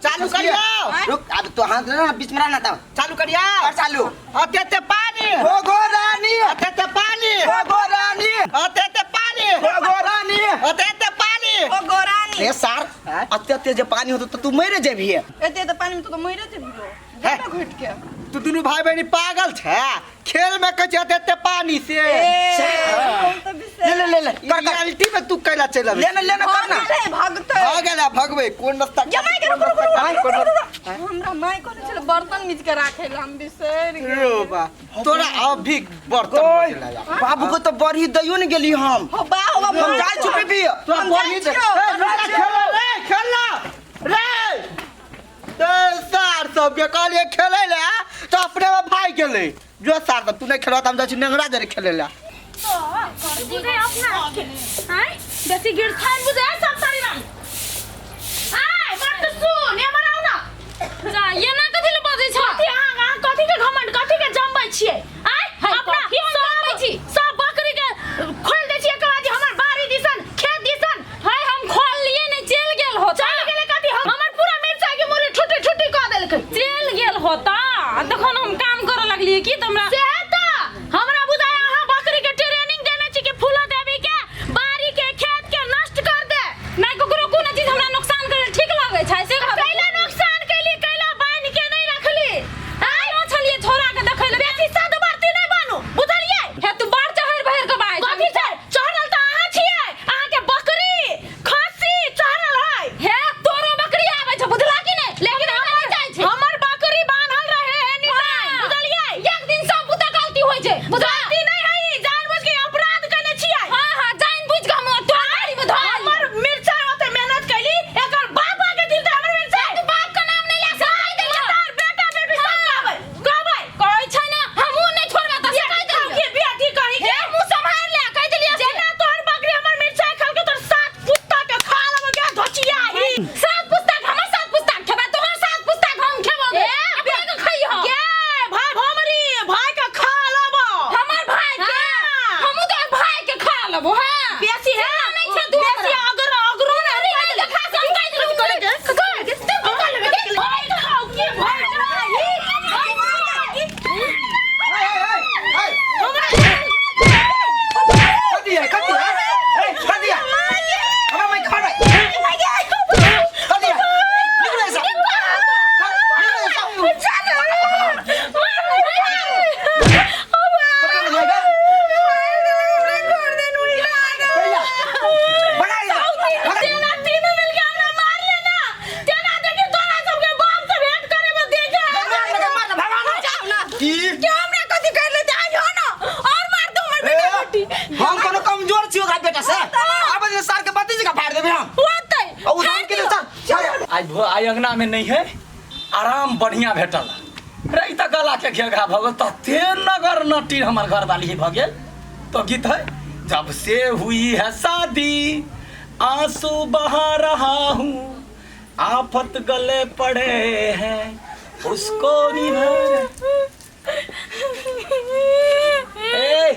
चालू करियो। रुक अब तो हाथ ना बीच में रहना था। चालू करियो। और चालू। अते पानी हो गो रानी। अते पानी हो गो रानी। अते पानी हो गो रानी। अते पानी ओ गोरानी ए सार अत्ते जे पानी होतो तो तू मरे जेबी है। एते त पानी में तो मरे थे बिलो है? घुट के तू दोनों भाई बहनी पागल छे। खेल में कह अते पानी से ले ले कर रियलिटी में तू कैला चल लेना लेना करना। अरे भागते हो गेला भगवे कौन रास्ता जमाई के हमरा माई कोन चले बर्तन मिज के राखे हम बिसर रो बा तोरा अभी बर्तन चला जा। बाबू को तो बड़ी दइयो न गेली हम। हो बा हो बा हम जाय छुपे भी। तू बड़ी दे खेला रे तो सार सब के कहलिए खेले ले तो अपने में भाई गेले जो सार तब तू नहीं खेलवा त हम जा छी नेंगरा जरे खेले ले बुझे अपना हाय जैसे गिर खान बुझे सब तारी ना हाय बात तो सुन ये बनाऊ ना जा ये ना कथि ले बजे छ कथि हां कथि के घमंड कथि के जम्बै छियै हाय अपना सब छी सब बकरी के खोल दे छियै कबाजी हमर बारी दिसन खेत दिसन हाय हम खोल लिए नहीं चल गेल हो चल गेले कथि हमर पूरा मिर्चा के मुरी ठुटी ठुटी क देलकै चल गेल होता तखन हम काम करे लगलिए की तमरा से त हमरा बुझाय अहाँ बकरी के ट्रेनिंग देने छी के फूला देवी के बारी के खेत के नष्ट कर दे नहीं ककरो कोनो चीज हमरा नुकसान करे ठीक लागे छै से कैला नुकसान कैली कैला बांध के नहीं रखली आय न छलिए छोरा के देखै ले बेसी साद बारती नहीं बानू बुझलिए हे तू बार चहर बहर के बाय कथि छै चहरल त अहाँ छियै अहाँ के बकरी खस्सी चहरल है हे तोरो बकरी आबै छ बुझला कि नहीं लेकिन हमर जाय छै हमर बकरी बांधल रहे है निशान बुझलिए एक दिन सब बुता गलती होय छै बुझलती नहीं है जानबूझ के अपराध करने छियै हां हां जानबूझ के हम तोरी में धर हमर मिर्चा ओते मेहनत कैली एकर बाप आके दिल त हमर मिर्चा तू बाप का नाम नहीं ले सकय तार बेटा बेटी सब कहबै कहै छै ना हमहु नहीं छोड़बा त कह दे के बेटी कहि के मुंह संभाल ले कह देलिए जेना तोहर बकरी हमर मिर्चा खल के तोर सात पुस्ता के खा लेबो के धचिया ही सात पुस्ता हमर सात पुस्ता खेबा तोहर सात पुस्ता हम खेबो अपने के खइ हो के भाई भमरी भाई के खा लेबो हमर भाई के हमहु तो भाई के खा लेबो हां बेसी है नहीं छै तू बेसी अगर अगरो ना रे खा सब कह दे तू कर के तू कर ले भाई खाओ के भाई हम कोनो कमजोर छियो गा बेटा से अब जे सर के बत्ती जगह फाड़ देबे हम ओ हम के चल आई अंगना में नहीं है आराम बढ़िया भेटल रे त गला के घेघा भगल त ते नगर नटी हमर घर वाली ही भगेल तो गीत है जब से हुई है शादी आंसू बहा रहा हूँ आफत गले पड़े हैं उसको निभर ए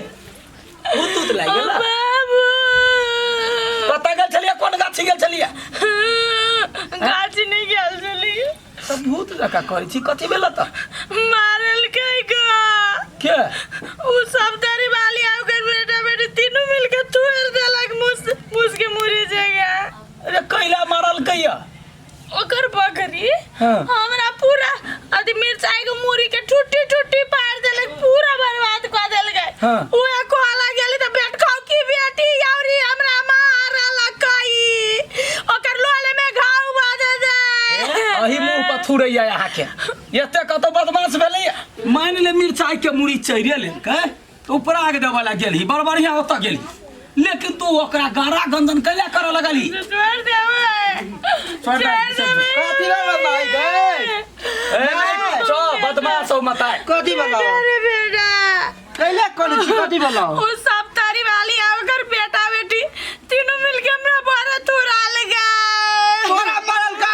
तूत लाग गेला बाबू कतऽ गेल छलिए कोन गाछी गेल छलिए गाछी नहीं गेल छलिए त भूत जका करै छी कथि भेल त मारल के उ सब तारी वाली आउ कर बेटा बेटी तीनों मिलके तोड़ देलक मुस के मुरी जगह अरे कैला मारल कैया ओकर बकरी हाँ। हमरा पूरा अथी मिर्चाई के मुरी के टूटी टूटी पार देलक पूरा बर्बाद क देलक हाँ। ओए कोला गेली त बेट खाओ की बेटी यावरी हमरा मारल कई ओकर लोले में घाव बाजे दे अही मुंह पर थुरैया यहाँ के एते कतो बदमाश भेलै मान ले मिर्चाई के मुड़ी चैरे लेलकै ऊपर आग देवाला गेली बड़ बढ़िया ओत गेली लेकिन तू ओकरा गारा गंदन कैला करे लगली छोड़ देवे कथि रे भाई गए ए चो बदमाश हो मत कथि बोला अरे बेटा कैले कोन छी कथि बोला उ सब तारी वाली आकर बेटा बेटी तीनों मिलके हमरा बारा तुरा लगा तोरा मारल का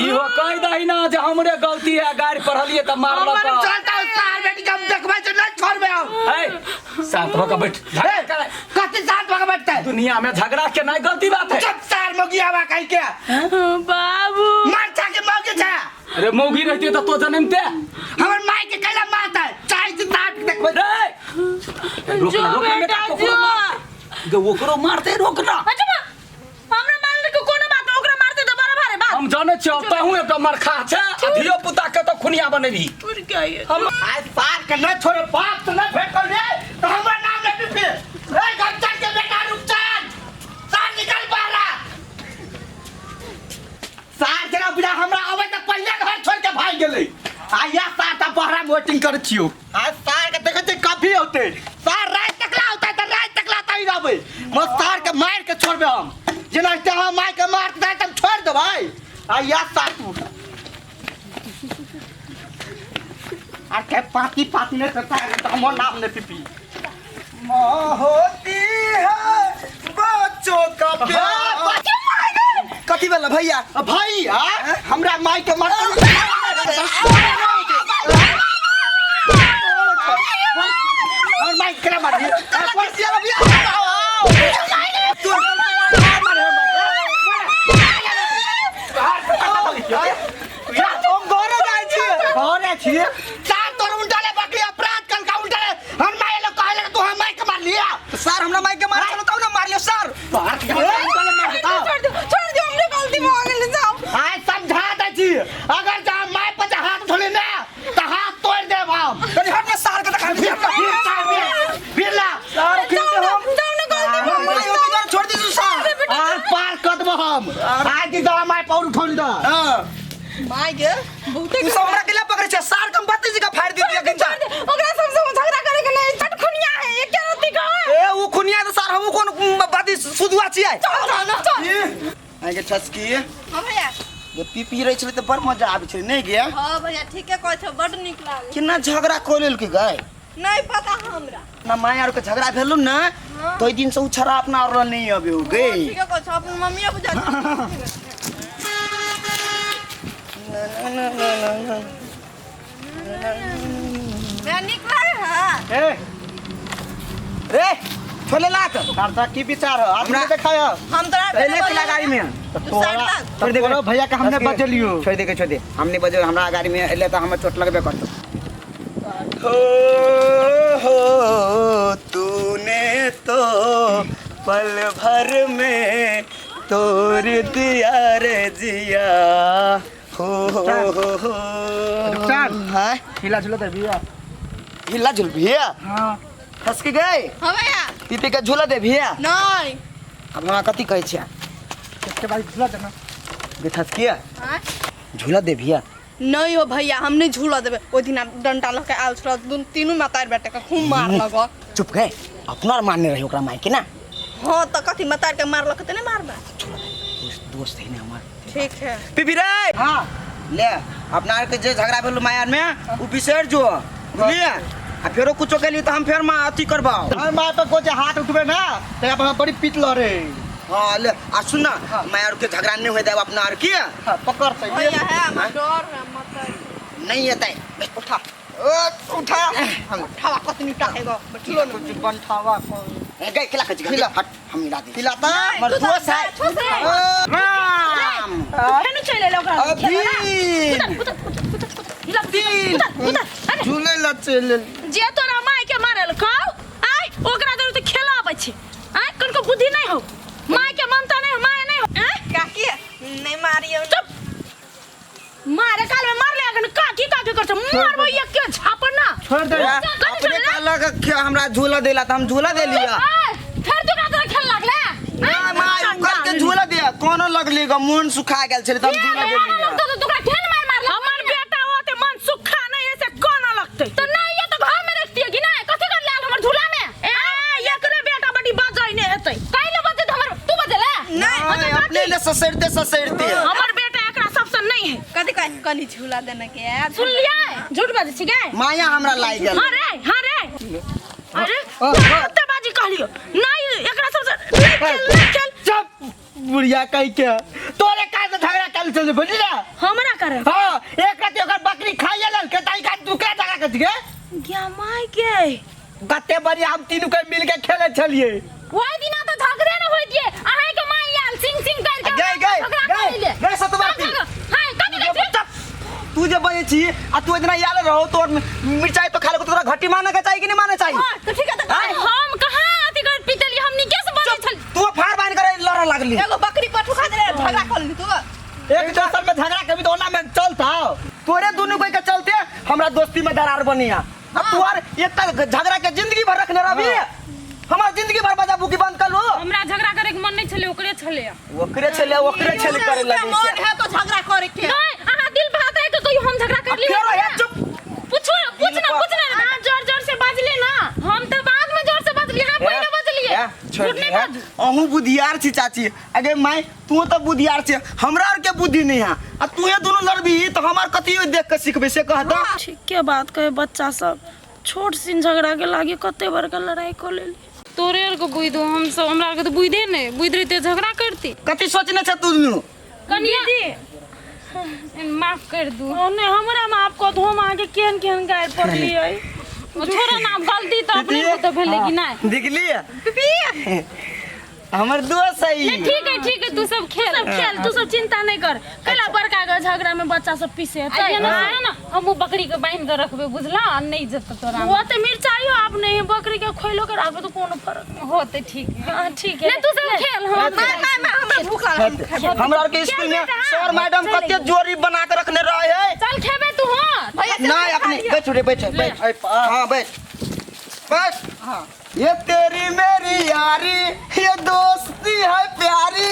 इहो कह दही ना जे हमरे गलती है गाड़ी पढ़लिए त मारलक हमर चलता सार बेटी के हम देखबै छ नहीं छोड़बे हम ए साथ होकर बैठ कथि साथ भग बैठते दुनिया में झगड़ा के नहीं गलती बात है चुप सार मोगियावा कह के बाबू मारता के अरे मौगी रहती तो तो जन्मते हमर माई के कैला मारता है चाहे जितना देखो रे जो बेटा जो जो ओकरो मारते रोकना अच्छा बा हमरा मारले को कोनो बात ओकरा मारते तो बड़ा भारे बात हम जाने चाहता हूं एक मरखा छे धियो पुता के तो खुनिया बनेबी और क्या ये हम आज पार के न छोड़े बाप तो न फेंको रे तो हमरा नाम ले पे ए गमचन के बेटा रुपचान सार निकल बाहर सार जरा बिना हमरा आवे त पहिले घर छोड़ के भाग गेलै आ या सार त बहरा में वेटिंग कर छियो आज सार के देखै छै कभी होते सार रात तकला होता त रात तकला तई रहबै मत सार के मार के छोड़बे हम जेना ते हम मार के मारत त छोड़ देबै आ या सार तू आके पाती पाती ने करता है तो हमर नाम ने पिपी मां होती है बच्चों का प्यार कथी वाला भैया भाई हमरा माई के मार और माई केना मार दी परसिया भैया हम घरे जाय छी घरे छी सर हमरा माइक के मार चलो तब ना मार लियो सर छोड़ दो हमने गलती में आ गेल जाओ आय समझा दे छी अगर जा माय पे हाथ धोले ना त हाथ तोड़ देब हम तनी हट में सर के देखा बिरला सर के हम जाओ ना गलती में माय होते छोड़ दी सर आर पार कर देब हम आज दी दवा माय पाउर उठोल दा हां माय के बहुते तू हमरा के ला पकड़े छ सर कम बत्ती जी का फाड़ दी दिया किंचा ओकरा सबसे झगड़ा करे के नहीं चट खुनिया है ये क्या होती का ए वो खुनिया तो सर हम कोन बाती सुदुआ छियै चल ना चल आगे छसकी हां भैया जे पी रहे छले त बड़ मजा आबै छले नहीं गया हां भैया ठीक है कहै छ बड नीक लागे कितना झगड़ा कोलेल के गए नहीं पता हमरा ना माया के झगड़ा भेलु ना तो दिन से उ छरा अपना और नहीं अबे हो गई ठीक है कहै छ अपन मम्मी बुझा मैं नीक लागे हां ए रे छोले लात करता की विचार है आपने दिखाया हम तोरा पहले के गाड़ी में तोरा छोड़ दे भैया का हमने बजलियो छोड़ दे हमने बजे हमरा गाड़ी में एले तो हमें चोट लगबे करतो हो तूने तो पल भर में तोड़ दिया रे जिया हो हां हिला झूला दे भैया हिला झूल भैया हां फंस के गए हां भैया पीपी का झूला दे भैया नहीं अब हमरा कथी कहै छियै इसके बाद झूला देना बेठस किया हां झूला दे भैया नहीं हो भैया हम नहीं झूला देबे ओ दिन आप डंडा लके आल छरा तीनों मातार बेटा का खूब मार लगो चुप गए अपना मारने रही ओकरा माई के ना हां त कथी मातार के मार लके त नहीं मारबा दोस्त है ना हमार ठीक है पीपी रे हां ले अपना के जे झगड़ा भेल मायार में उ बिसर जो बुझलिए आ फेरो कुछो के लिए तो हम फेर मा अथी करबाओ हम मां पे कोजे हाथ उठबे ना ते अपन बड़ी पिटलो रे हां ले आ सुन ना मायार के झगड़ा नहीं होय देब अपना आर की पकड़ से भैया है हम डर है मातार नहीं येतै उठा उठा हम उठावा कतनी टाकेगो बैठलो कुछ बनठावा गए खिला खिला खिला हट हम मिला दे खिलाता मर दोस्त है राम हेनु चले ले ओकरा अभी झूले ल चले जे तोरा माय के मारल खाओ आय ओकरा दर त खेला आबै छै आय कनको बुद्धि नहीं हो माय के मनता नहीं माय नहीं हो आय काकी नहीं मारियो चुप मारे काल में मार ले अगन काकी कर छ मारबो एक के झापड़ ना छोड़ दे अपने काला का हमरा झूला देला त हम झूला दे लिया फिर तू का तोरा खेल लागले ना माय कर के झूला दिया कोनो लगली ग मन सुखा गेल छले त हम झूला दे लिया तो तोरा ठेल मार हमर बेटा होते मन सुखा नहीं ऐसे कोना लगते तो नहीं ये तो घर में रखती है कि नहीं कथि कर लाल हमर झूला में ए एकरे बेटा बड़ी बाजै ने हेतै काइले बजे हमर तू बजेला नहीं अपने ले ससरते हमर बेटा एकरा सबसे नहीं है कथी कनी झूला देने के सुन लिया झूठ बाजे छी गए माया हमरा लाई गेल हां रे अरे कते बाजी कहलियो नहीं एकरा सबसे चल चुप बुढ़िया कह के तोरे का झगड़ा कर चल बुझला हमरा करे हां एक रात ओकर बकरी खाइए लेल के ताई का दुकरा जगह के गे क्या माय के गते बड़ी हम तीनों के मिल के खेले छलिए ओइ दिना तो झगड़े न होई दिए अहां के माय आल सिंग सिंग कर के गए सतबाती हां कथि ले तू जब बने छी आ तू इतना याद रहो तो मिर्चाई तो खाले को तोरा घटी माने के चाहिए कि नहीं माने चाहिए? हां तो ठीक है तो हम कहाँ अथी कर पीतली हमनी कैसे बने छल तू फाड़ बांध करे लड़ लागली। एगो बकरी पठु खा दे झगड़ा कर ली तू एक दोसर में झगड़ा कभी तो ओना में चलता तोरे दोनों कोई के चलते हमरा दोस्ती में दरार बनिया। अब तू और एक तक झगड़ा के जिंदगी भर रखने रही हमार जिंदगी भर बजा बुकी बंद कर लो। हमरा झगड़ा करे के मन नहीं छले ओकरे छले ओकरे छले करे लगी मन है तो झगड़ा करे के नहीं अहाँ दिल भात है कि कोई हम झगड़ा कर ली फेरो है चुप पूछना अहाँ जोर से बाजली ना हम तो बाद में जोर से बाजली हां पहले बाजलिए झूठ नहीं बाज अहू बुधियार छी चाची। अगे माई तू तो बुधियार छी हमरा और के बुद्धि नहीं है आ तू ये दोनों लड़बी तो हमार कथी देख के सीखबे से कहता। ठीक के बात कहे बच्चा सब छोट सिन झगड़ा के लागे कते बड़का लड़ाई कर लेली तोरे और को बुझ दो हम सब हमरा और के तो बुझदे नहीं बुझ रही झगड़ा करती कथी सोचने छ तू दोनों कनिया दी माफ कर दू ओने हमरा माफ कर दो हम आगे केन केन गाय पड़ली है छोरा ना गलती तो अपने को तो भेले कि नहीं दिखली हमर दोस्त है ठीक है तू सब खेल तू सब चिंता नहीं कर कला बड़का का झगड़ा में बच्चा सब पीसे है ना हम बकरी के बांध के रखबे बुझला नहीं जत तोरा वो तो मिर्चाई हो आप नहीं बकरी के खोलो के रखबे तो कोनो फर्क होते ठीक है हां ठीक है तू सब खेल हमरा भूख लागल हमरा के स्कूल में सर मैडम कते जोरी बना के रखने रहे है। चल खेबे तू हां नहीं अपनी बैठ हां बैठ बस हाँ ये तेरी मेरी यारी ये दोस्ती है प्यारी